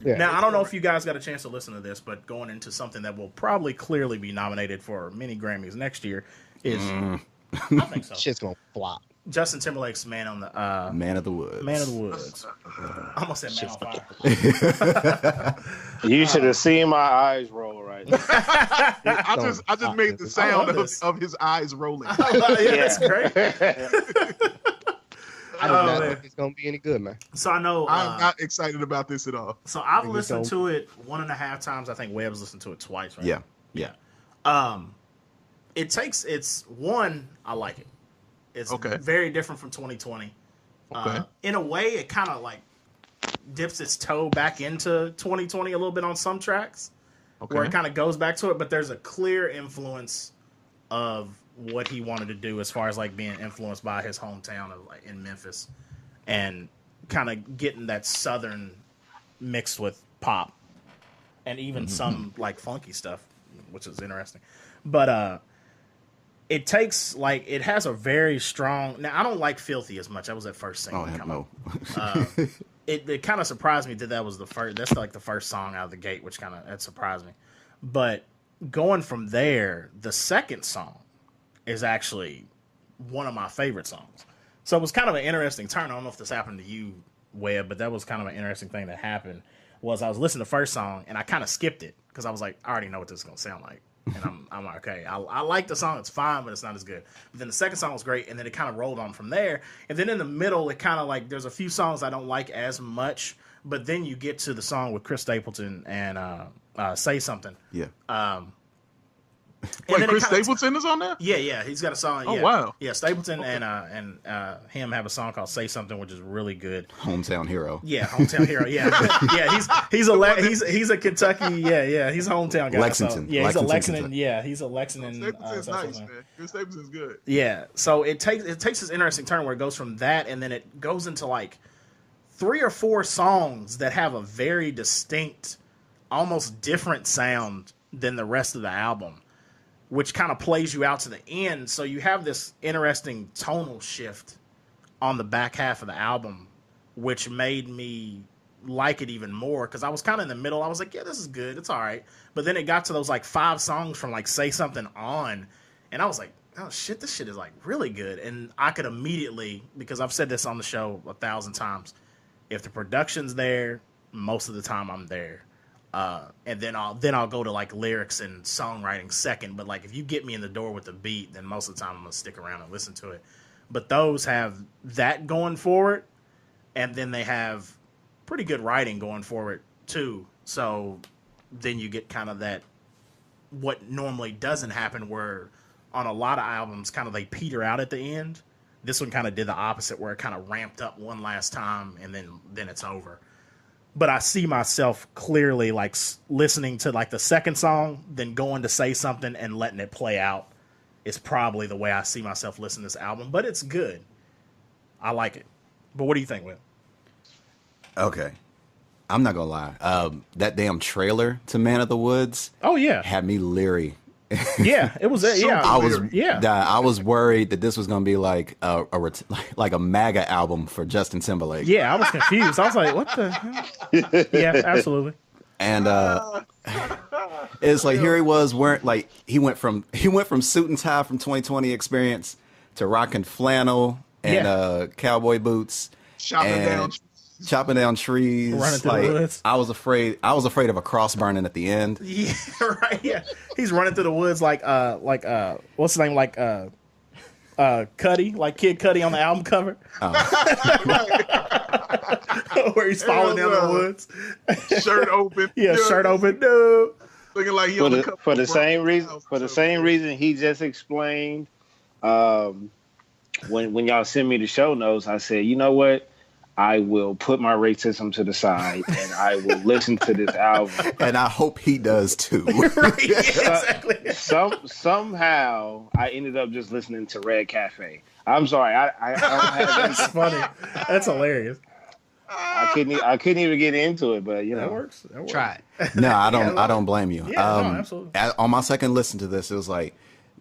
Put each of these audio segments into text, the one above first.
Yeah. Now, I don't know if you guys got a chance to listen to this, but going into something that will probably clearly be nominated for many Grammys next year is, I think so. Shit's gonna flop. Justin Timberlake's Man of the Woods. I almost said Man on Fire. You should have seen my eyes roll right now. I just made the sound of his eyes rolling. Yeah, that's great. I don't know if it's gonna be any good, man. So I know I'm not excited about this at all. So I've listened to it 1.5 times. I think Webb's listened to it twice, right? Yeah. It's one, I like it. It's very different from 2020. Okay. In a way, it kind of like dips its toe back into 2020 a little bit on some tracks, where it kind of goes back to it. But there's a clear influence of what he wanted to do as far as like being influenced by his hometown of like in Memphis, and kind of getting that Southern mixed with pop, and even some like funky stuff, which is interesting. But it takes like it has a very strong. Now I don't like Filthy as much. That was that first single. It kind of surprised me that was the first. That's like the first song out of the gate, which that surprised me. But going from there, the second song is actually one of my favorite songs. So it was kind of an interesting turn. I don't know if this happened to you, Webb, but that was kind of an interesting thing that happened. Was I was listening to the first song and I kind of skipped it because I was like, I already know what this is gonna sound like. And I'm like, okay, I like the song, it's fine, but it's not as good. But then the second song was great, and then it kind of rolled on from there. And then in the middle, it kind of like, there's a few songs I don't like as much, but then you get to the song with Chris Stapleton and Say Something. Yeah. Wait, Chris Stapleton is on there? Yeah, he's got a song. Oh, yeah. wow. Yeah, Stapleton and him have a song called Say Something, which is really good. Hometown hero. Yeah, hometown hero. Yeah, yeah. He's a Kentucky. Yeah. He's a hometown guy. Lexington. So, yeah, he's a Lexington. Kentucky. Yeah, he's a Lexington. Stapleton's nice, man. Chris Stapleton's good. Yeah, so it takes this interesting turn where it goes from that, and then it goes into like 3 or 4 songs that have a very distinct, almost different sound than the rest of the album, which kind of plays you out to the end. So you have this interesting tonal shift on the back half of the album, which made me like it even more, because I was kind of in the middle. I was like, yeah, this is good. It's all right. But then it got to those like 5 songs from like Say Something on, and I was like, oh, shit, this shit is like really good. And I could immediately, because I've said this on the show 1,000 times, if the production's there, most of the time I'm there. And then I'll go to like lyrics and songwriting second. But like if you get me in the door with the beat, then most of the time I'm gonna stick around and listen to it. But those have that going for it, and then they have pretty good writing going for it too. So then you get kind of that what normally doesn't happen, where on a lot of albums kind of they peter out at the end. This one kind of did the opposite, where it kind of ramped up one last time and then it's over. But I see myself clearly like listening to like the second song, then going to Say Something and letting it play out is probably the way I see myself listening to this album. But it's good. I like it. But what do you think, Will? Okay. I'm not going to lie. That damn trailer to Man of the Woods. Oh, yeah. Had me leery. Yeah, it was. Yeah, I was worried that this was going to be like a MAGA album for Justin Timberlake. Yeah, I was confused. I was like, what the hell? Yeah, absolutely. And it's like here he was wearing like he went from suit and tie from 2020 experience to rocking flannel and cowboy boots, chopping down trees, running through the woods. I was afraid of a cross burning at the end. Yeah, right. Yeah, he's running through the woods like what's his name, like Cuddy, like Kid Cudi on the album cover, where he's falling down the woods, shirt open. Yeah, shirt open. No, looking like he for the same reason he just explained. When y'all send me the show notes, I said, you know what? I will put my racism to the side and I will listen to this album. And I hope he does too. Right, yeah, exactly. Somehow I ended up just listening to Red Cafe. I'm sorry. I don't have That's funny. That's hilarious. I couldn't even get into it, but you know. That works. Try it. No, I don't blame you. Yeah, no, absolutely. On my second listen to this, it was like,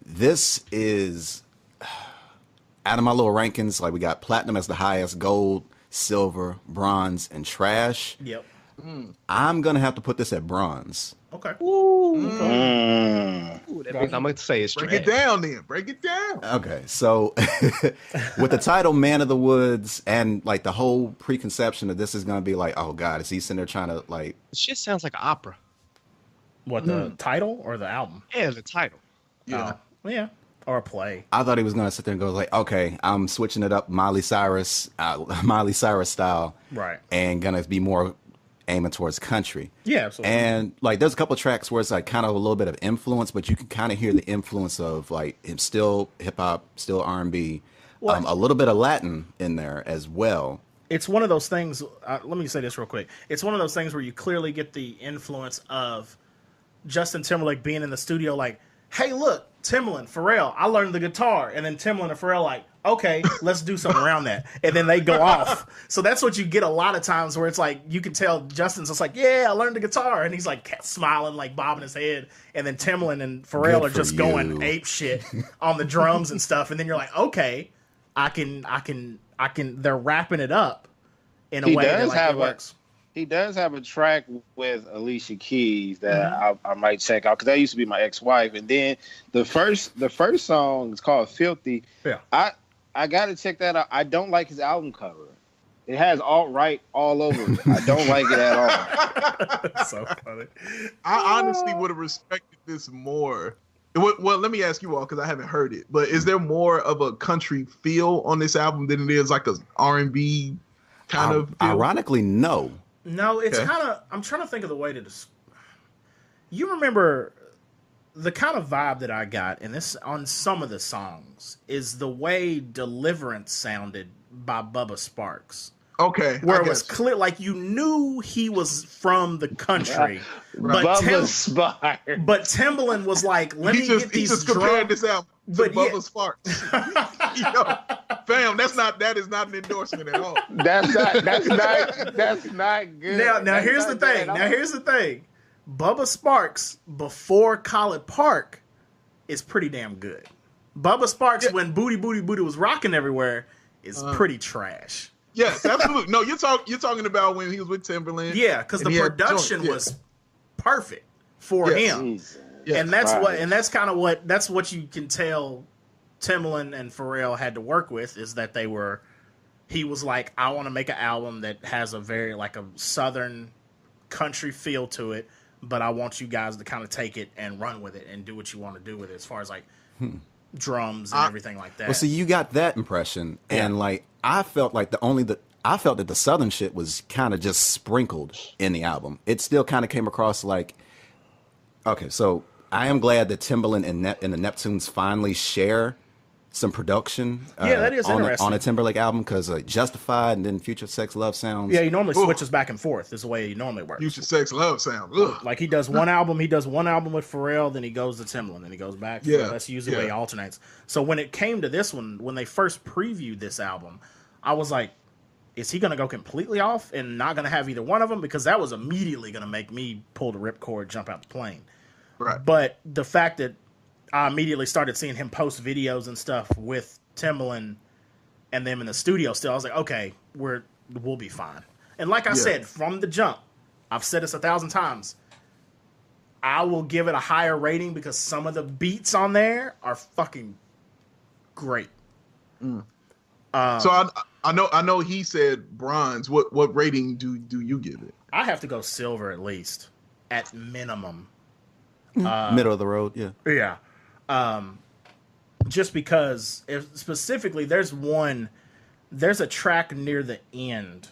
this is out of my little rankings. Like we got platinum as the highest, gold, silver, bronze, and trash. Yep. I'm gonna have to put this at bronze. Okay. Ooh, Mm. that means I'm going to say it's Break trash. it down then. Break it down. Okay, so with the title "Man of the Woods" and like the whole preconception that this is gonna be like, oh god, is he sitting there trying to like? This shit sounds like an opera. What, the title or the album? Yeah, the title. Yeah. Oh, yeah. Or a play. I thought he was gonna sit there and go like, okay, I'm switching it up, Miley Cyrus style, Right. and gonna be more aiming towards country. Yeah, absolutely. And like, there's a couple tracks where it's like kind of a little bit of influence, but you can kind of hear the influence of like him still hip hop, still R&B, a little bit of Latin in there as well. It's one of those things. Let me say this real quick. It's one of those things where you clearly get the influence of Justin Timberlake being in the studio, like, "Hey, look, Timbaland, Pharrell, I learned the guitar," and then Timbaland and Pharrell like, "Okay, let's do something around that," and then they go off. So that's what you get a lot of times, where it's like you can tell Justin's just like, "Yeah, I learned the guitar," and he's like smiling, like bobbing his head, and then Timbaland and Pharrell are just going ape shit on the drums and stuff, and then you're like, "Okay, I can." They're wrapping it up in a way that like, it works. He does have a track with Alicia Keys that I might check out, because that used to be my ex-wife. And then the first song is called "Filthy." Yeah, I gotta check that out. I don't like his album cover. It has alt-right all over it. I don't like it at all. So funny. I honestly would have respected this more. Well, let me ask you all, because I haven't heard it. But is there more of a country feel on this album than it is like a R&B kind of feel? Ironically, no. No, it's Okay. kind of. I'm trying to think of the way to. You remember the kind of vibe that I got in this on some of the songs is the way "Deliverance" sounded by Bubba Sparks, Okay. where it was clear, like you knew he was from the country, but Bubba Sparks. but Timbaland was like, "Let me get He these just compared drums." this album to But yeah. Bubba Sparks. Yo, fam, that is not an endorsement at all. That's not good. Now That's here's the not thing. good. Now here's the thing. Bubba Sparks before College Park is pretty damn good. Bubba Sparks when Booty Booty Booty was rocking everywhere is pretty trash. Yes, absolutely. No, you're talking about when he was with Timberland. Yeah, because the and he had production joint, was perfect for him. Jesus. Yeah. And that's Right. that's what you can tell Timbaland and Pharrell had to work with, is that he was like, I want to make an album that has a very like a southern country feel to it, but I want you guys to kind of take it and run with it and do what you want to do with it as far as like drums and everything like that. Well, see, you got that impression, and like I felt like I felt that the southern shit was kind of just sprinkled in the album. It still kind of came across like, okay, so I am glad that Timbaland and the Neptunes finally share some production. That is interesting. On a Timberlake album, because Justified and then Future Sex Love Sounds. Yeah, he normally switches back and forth. Is the way he normally works. Future Sex Love Sound. Ugh. Like he does one album with Pharrell, then he goes to Timbaland, then he goes back. Yeah, That's usually the way he alternates. So when it came to this one, when they first previewed this album, I was like, is he going to go completely off and not going to have either one of them? Because that was immediately going to make me pull the ripcord, jump out the plane. Right. But the fact that I immediately started seeing him post videos and stuff with Timbaland and them in the studio still, I was like, okay, we'll be fine. And like I said, from the jump, I've said this 1,000 times, I will give it a higher rating because some of the beats on there are fucking great. So I know he said bronze. What rating do you give it? I have to go silver at least, at minimum. Middle of the road, yeah. Yeah. Just because specifically there's a track near the end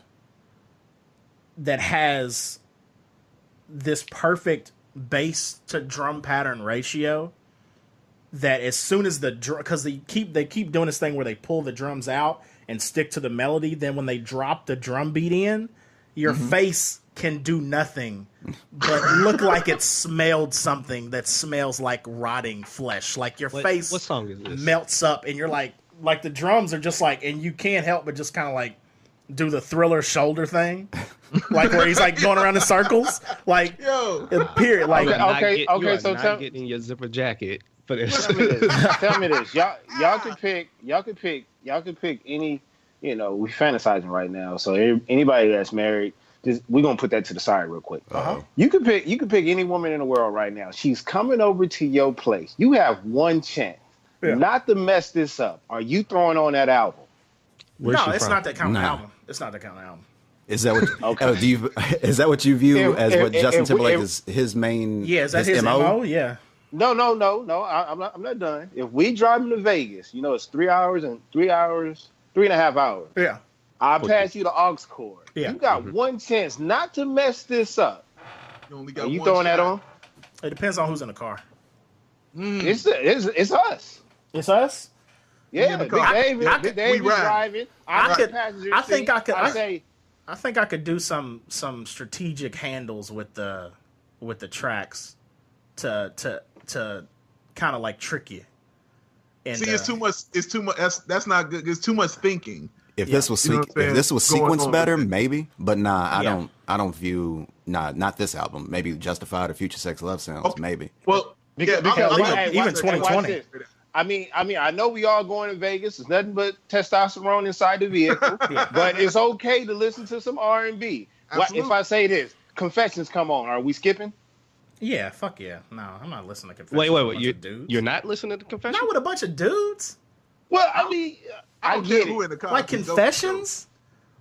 that has this perfect bass to drum pattern ratio that as soon as because they keep doing this thing where they pull the drums out and stick to the melody, then when they drop the drum beat in, your face can do nothing but look like it smelled something that smells like rotting flesh. Like your face what song is this? melts up and you're like the drums are just like, and you can't help but just kind of like do the Thriller shoulder thing. Like where he's like going around in circles. Like, period. Like, Okay, so not getting your zipper jacket for this. Tell me this. Y'all could pick any, we're fantasizing right now. So anybody that's married, we're gonna put that to the side real quick. Uh-huh. You could pick any woman in the world right now. She's coming over to your place. You have one chance not to mess this up. Are you throwing on that album? Where's No, she it's from? not that kind of No. album. It's not that kind of album. Is that what? Okay. Is that what you view as what Justin Timberlake if- is his main? Yeah, is that his MO? Yeah. No. I'm not done. If we driving to Vegas, it's 3 hours and 3.5 hours. Yeah. I'll pass you the aux cord. Yeah. You got one chance not to mess this up. You only got Are you one throwing shot. that on? It depends on who's in the car. It's us. It's us? Yeah, in the Big car. David. I Big could- David we ride. driving. I I'm could- the passenger I think seat. I could- I say, I think I could do some strategic handles with the tracks to kind of like trick you. And, See, it's too much. It's too much. That's not good. It's too much thinking. If this was You know what I'm if this was saying? Going sequenced on better, with it. maybe. But nah, Yeah. I don't view not this album. Maybe Justified or Future Sex Love Sounds. Okay. Maybe. Well, because even 2020. watch this. I mean, I know we all going to Vegas. It's nothing but testosterone inside the vehicle. But it's okay to listen to some R&B. If Absolutely. I say this, Confessions come on. Are we skipping? Yeah, fuck yeah. No, I'm not listening to Confessions. Wait, with a bunch you, of dudes. you're not listening to Confessions? Not with a bunch of dudes? Well, I mean, I I don't care get who it. in the car. Like Just go- Confessions?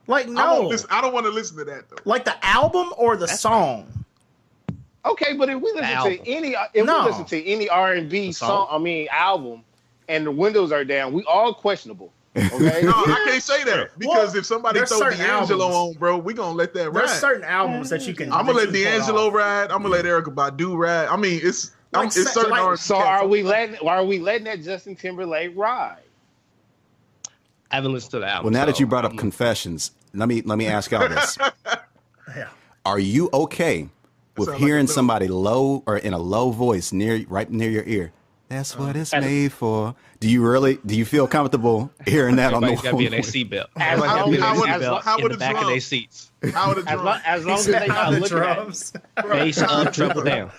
Like, I no. don't want to listen to that though. Like the album or the song? Okay, but if we listen album. to any, No. we listen to any R&B song? album, and the windows are down, we all questionable. Okay. No, I can't say that because Well, if somebody there's throw certain D'Angelo albums. on, bro, we gonna let that There's ride. certain albums that you can. I'm gonna that let you pull D'Angelo off. ride. I'm gonna let Erykah Badu ride. I mean, it's Like, it's certain like- R&B So cats. are we letting that Justin Timberlake ride? I haven't listened to the album. Well, now that so you brought up I'm- Confessions, let me ask y'all this: Yeah. Are you okay with Sound like hearing a little- somebody low or in a low voice right near your ear? That's what it's made for. Do you feel comfortable hearing that on the Everybody's got to be in their phone? seatbelt. As Everybody's got to be in long- their as long- seatbelt in would the the back of drum? their seats. How would it drum? As long as they not the looking at it. drums. Face up, triple down.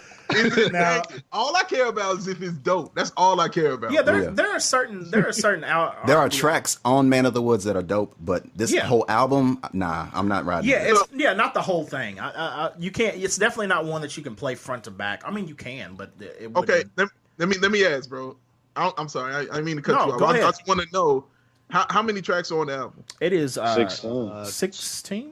Now- All I care about is if it's dope. That's all I care about. Yeah, Yeah. there are certain There are tracks on Man of the Woods that are dope, but this Yeah. whole album, nah, I'm not riding. Yeah, with it's not the whole thing. You can't. It's definitely not one that you can play front to back. I mean, you can, but it Okay, wouldn't- let me ask, bro. I'm sorry. I didn't mean to cut No, you off. go I ahead. just want to know how many tracks are on the album. It is 16. 16.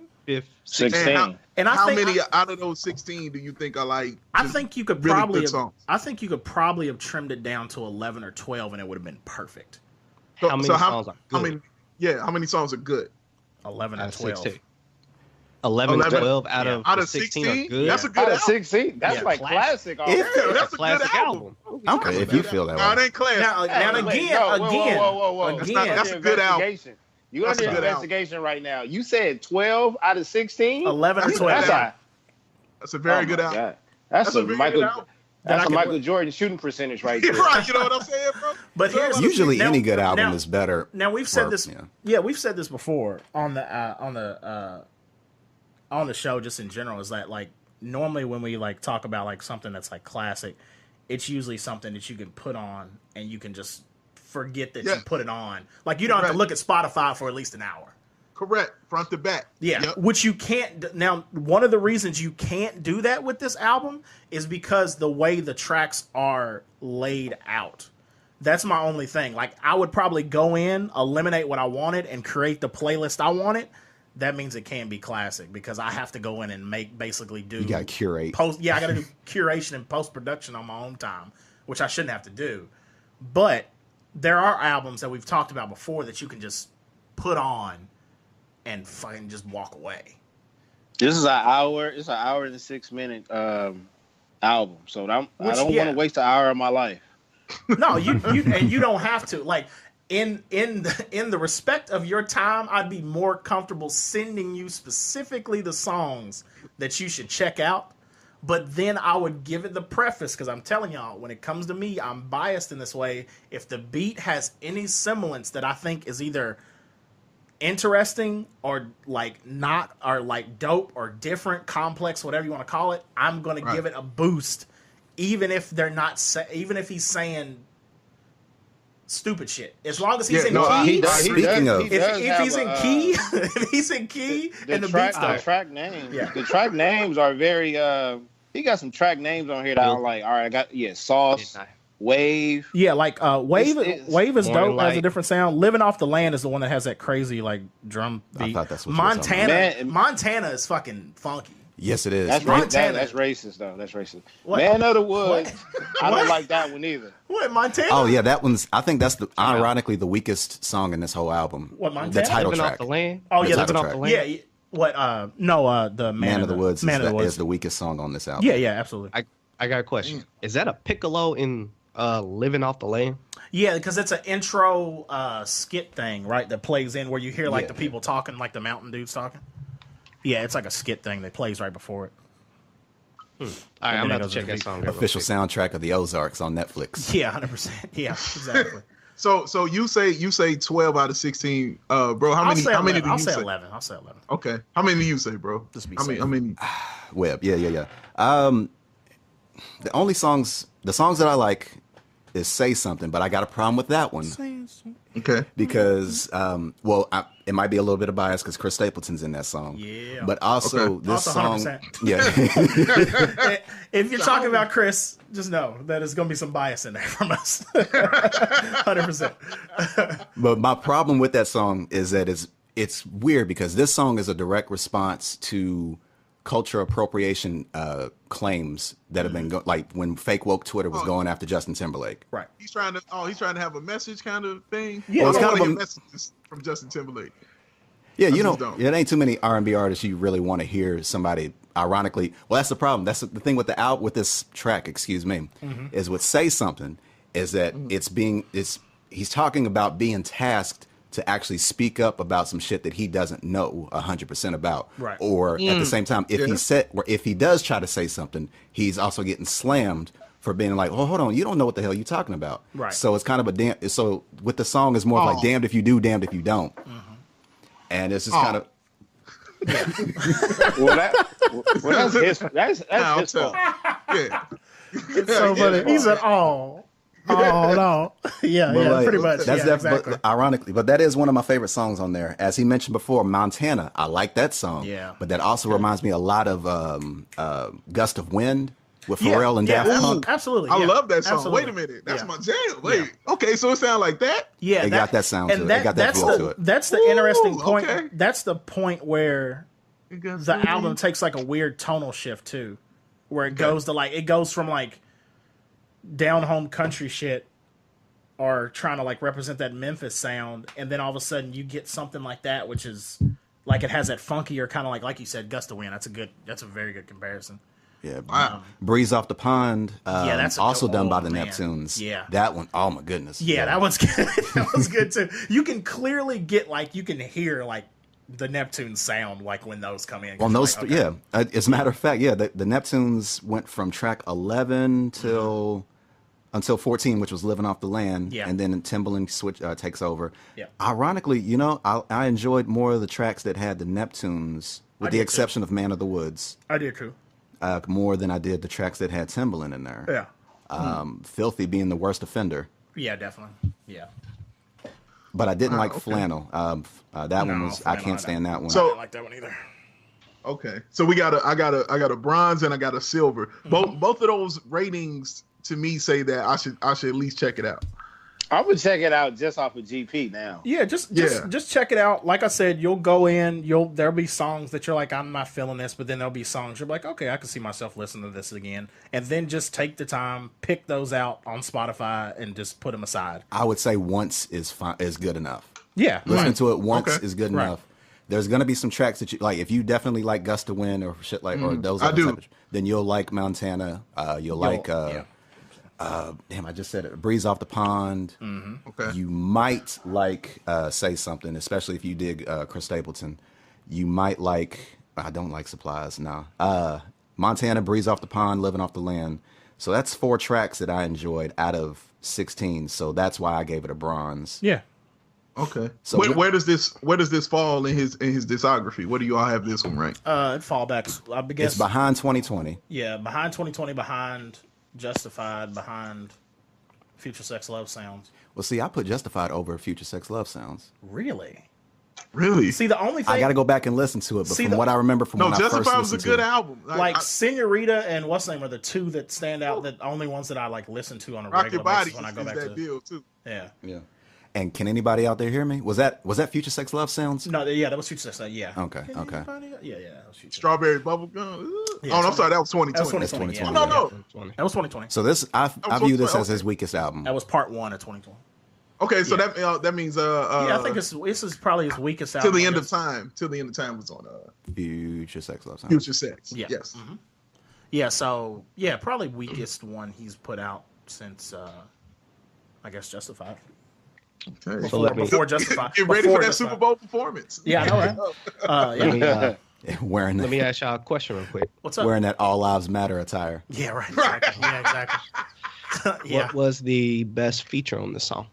16. And I how think many out of those 16 do you think are like? I just think you could really probably good have, songs? I think you could probably have trimmed it down to 11 or 12 and it would have been perfect. So, How many so songs are how good? many? How many songs are good? 11 Out or of 12. 16. 11, 11? 12 out Yeah. of Out the of 16 16? are good. That's a good Out of album. 16. That's Yeah, like classic. If- already. Yeah, that's a classic good album. Okay, if you feel that No, it way. ain't classic. Now Hey, wait, again, no, whoa. That's a good album. Investigation. You That's under a good album. investigation right now. You said 12 out of 16? 11 or That's a 12. That's a, That's a very oh good my album. God. That's That's a a very Michael. good album. That's I a can- Michael Jordan shooting percentage right there. Right, you know what I'm saying, bro? But So, here's- Usually, Now- any good album now- is better. Now we've said for- this. yeah. Yeah, we've said this before on the show. Just in general, is that like normally when we like talk about like something that's like classic, it's usually something that you can put on and you can just forget that you Yeah. put it on. Like you don't have to Right. look at Spotify for at least an hour. Correct, front to back. Yeah, Yep. which you can't. Now, one of the reasons you can't do that with this album is because the way the tracks are laid out. That's my only thing. Like, I would probably go in, eliminate what I wanted, and create the playlist I wanted. That means it can be classic because I have to go in and basically do. You gotta curate. Post. Yeah, I got to do curation and post production on my own time, which I shouldn't have to do. But there are albums that we've talked about before that you can just put on and fucking just walk away. This is an hour. It's an hour and 6 minute album. So I don't yeah. want to waste an hour of my life. No, you and you don't have to. Like in the respect of your time, I'd be more comfortable sending you specifically the songs that you should check out. But then I would give it the preface because I'm telling y'all, when it comes to me, I'm biased in this way. If the beat has any semblance that I think is either interesting or like not or like dope or different, complex, whatever you want to call it, I'm gonna Right. give it a boost, even if they're not. Even if he's saying stupid shit. As long as he's Yeah, in no, key. Speaking of- If he's in key, if he's in key, and the beats the track names, Yeah. the track names are very. He got some track names on here that I'm like, all right, I got Sauce, Wave. Yeah, like Wave. It's Wave is Morning dope. Has a Light. different sound. Living Off the Land is the one that has that crazy like drum beat. I thought that's what you were talking Montana. about. Montana is fucking funky. Yes, it is. That's Montana. that's racist though. That's racist. What? Man of the Woods. I What? don't like that one either. What Montana? Oh yeah, that one's. I think that's ironically the weakest song in this whole album. What, The Montana? title Living track. off the land. Oh, The yeah, title Living off track. the land. Yeah. What? No. The Man of the Woods Man of the Woods is the weakest song on this album. Yeah. Yeah. Absolutely. I got a question. Is that a piccolo in Living Off the Land? Yeah, because it's an intro skit thing, right? That plays in where you hear like Yeah. the people talking, like the mountain dudes talking. Yeah, it's like a skit thing that plays right before it. All right, And I'm then about it to check goes that to song. out real Official quick. soundtrack of the Ozarks on Netflix. Yeah, 100%. Yeah, exactly. So you say 12 out of 16, bro. How many? How many do you I'll say say? 11. I'll say 11. Okay, how many do you say, bro? Just be I mean, safe. I mean, Webb. Yeah. The songs that I like is Say Something, but I got a problem with that one okay. because, it might be a little bit of bias because Chris Stapleton's in that song. Yeah. But also Okay. this Also song, 100%. yeah. If you're talking about Chris, just know that there's going to be some bias in there from us. 100%. But my problem with that song is that it's weird because this song is a direct response to culture appropriation claims that have been like when fake woke Twitter was going after Justin Timberlake. Right. He's trying to have a message kind of thing. Yeah, Well, it's I kind want of to a- hear messages from Justin Timberlake. Yeah, you just know, don't. it ain't too many R&B artists you really want to hear somebody ironically. Well, that's the problem. That's the thing with with this track, excuse me, is with Say Something is that he's talking about being tasked to actually speak up about some shit that he doesn't know 100% about. Right. Or at the same time, if he does try to say something, he's also getting slammed for being like, oh, hold on, you don't know what the hell you're talking about. Right. So it's kind of so with the song, it's more of like damned if you do, damned if you don't. And it's just kind of, Well, that's I'll his tell. fault. Yeah. It's so funny. He said, oh, no. Yeah, But, yeah, like, pretty much. That's Yeah, exactly. But ironically, but that is one of my favorite songs on there. As he mentioned before, Montana. I like that song. Yeah. But that also reminds me a lot of Gust of Wind with Yeah, Pharrell and yeah, Daft Punk. Absolutely. I yeah. love that song. Absolutely. Wait a minute, that's Yeah. my jam. Wait, okay, so it sounds like that. Yeah, It got that sound and to it. It got that that's feel the, to it. That's the interesting Ooh, point. okay. That's the point where It got the something. album takes like a weird tonal shift too, where it goes to like it goes from like down home country shit or trying to like represent that Memphis sound, and then all of a sudden you get something like that, which is like it has that funkier kind of like you said, Gust of Wind. That's a very good comparison. Yeah. Wow. Breeze Off the Pond. that's a also good- done by oh, the man. Neptunes. Yeah. That one. Oh my goodness. Yeah, that one's good. That one's good too. You can clearly get like you can hear like the Neptune sound like when those come in. On those, Like, okay. yeah. As a matter of fact, yeah, the Neptunes went from track 11 until 14, which was Living Off the Land, Yeah. and then Timberlake takes over. Yeah. Ironically, I enjoyed more of the tracks that had the Neptunes, with the did, exception of Man of the Woods, I did too. more than I did the tracks that had Timberland in there. Yeah, Filthy being the worst offender. yeah, definitely. Yeah, But I didn't like okay. Flannel. That one was I Flannel, can't stand that one. I So- didn't like that one either. Okay, so I got a bronze and I got a silver. Both of those ratings to me say that I should at least check it out. I would check it out just off of GP now. Yeah, just check it out. Like I said, you'll go in. There'll be songs that you're like, I'm not feeling this, but then there'll be songs you're like, okay, I can see myself listening to this again. And then just take the time, pick those out on Spotify, and just put them aside. I would say once is good enough. Yeah, Listening to it once Okay. is good Right. enough. There's gonna be some tracks that you like. If you definitely like Gust of Wind or shit like or those, I other do. type of- then you'll like Montana. You'll like damn, I just said it. Breeze Off the Pond. Okay. You might like Say Something, especially if you dig Chris Stapleton. You might like. I don't like Supplies. No. Montana, Breeze Off the Pond, Living Off the Land. So that's 4 tracks that I enjoyed out of 16. So that's why I gave it a bronze. yeah. Okay. So where does this fall in his discography? Where do you all have this one ranked? It fall back. I guess. It's behind 2020. Yeah, behind 2020, behind Justified, behind Future Sex Love Sounds. Well, see, I put Justified over Future Sex Love Sounds. Really? Really? See, the only thing I got to go back and listen to it, but See, from what I remember from when I first Justified was a listened good to it, album. like Senorita and what's the name are the two that stand out. The only ones that I like listen to on a Rock Your regular Body basis when I is go back that to. deal too. Yeah. yeah. And can anybody out there hear me? Was that Future Sex Love Sounds? No, yeah, that was Future Sex. Yeah. Okay, okay. Yeah, that was Future. Strawberry Bubblegum. Yeah, Oh, no, I'm sorry, that was 2020. That was 2020. That's 2020. Yeah. No. That was 2020. So this, I view this as his weakest album. That was part 1 of 2020. Okay, so that means Yeah, I think this is probably his weakest till album. the end of time. Till the end of time was on Future Sex Love Sounds. Future Sex. Yeah. Yes. Mm-hmm. Yeah, so yeah, probably weakest one he's put out since I guess Justified. Okay. So let me Before Justified. Get ready Before for that Justified. Super Bowl performance. Yeah, I know, right? let me, Wearing let me that, ask y'all a question real quick. What's up? wearing that All Lives Matter attire. Yeah, right. Exactly. Yeah, exactly. Yeah. What was the best feature on this song?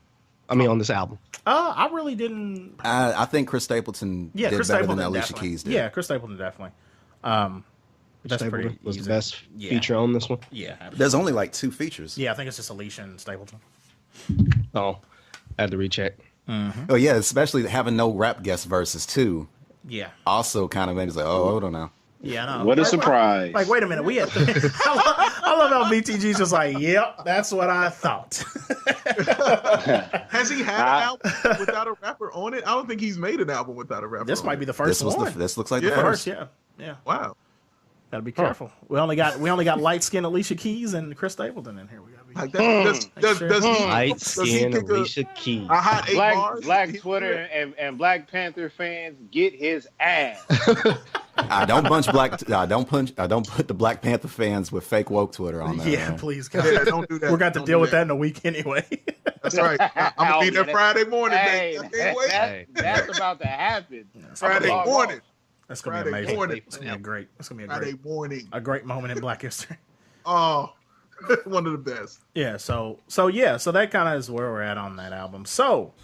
I mean, on this album. I really didn't. I think Chris Stapleton Yeah, did Chris better Stapleton than Alicia definitely. Keys did. Yeah, Chris Stapleton definitely. That's Stapleton pretty was easy. the best Yeah. feature on this one. Yeah, absolutely. There's only like 2 features. Yeah, I think it's just Alicia and Stapleton. Oh, I had to recheck. Oh yeah, especially having no rap guest verses too. Yeah. Also, kind of made us like, oh, hold on now. Yeah, I know. What a surprise. Like, wait a minute, we had. I love how BTG's just like, yep, that's what I thought. Has he had an album without a rapper on it? I don't think he's made an album without a rapper. This on might it. be the first one. This looks like Yeah. the First, first. yeah. Wow. Gotta be careful. We only got light skinned Alicia Keys and Chris Stapleton in here. We gotta be. Like does he Light does he skin kick Alicia Keys. a hot 8 bars? Black Twitter and Black Panther fans get his ass. I don't put the Black Panther fans with fake woke Twitter on there. Yeah, man. please, God. Yeah, don't do that. We're going to Don't deal do with that in a week anyway. That's right. I'm gonna be there Friday morning. Hey, I can't wait. that's about to happen. Friday Log morning. That's gonna be Friday amazing. morning. It's gonna be great. It's gonna be Friday morning. a great moment in Black history. Oh, one of the best. Yeah. So that kind of is where we're at on that album. So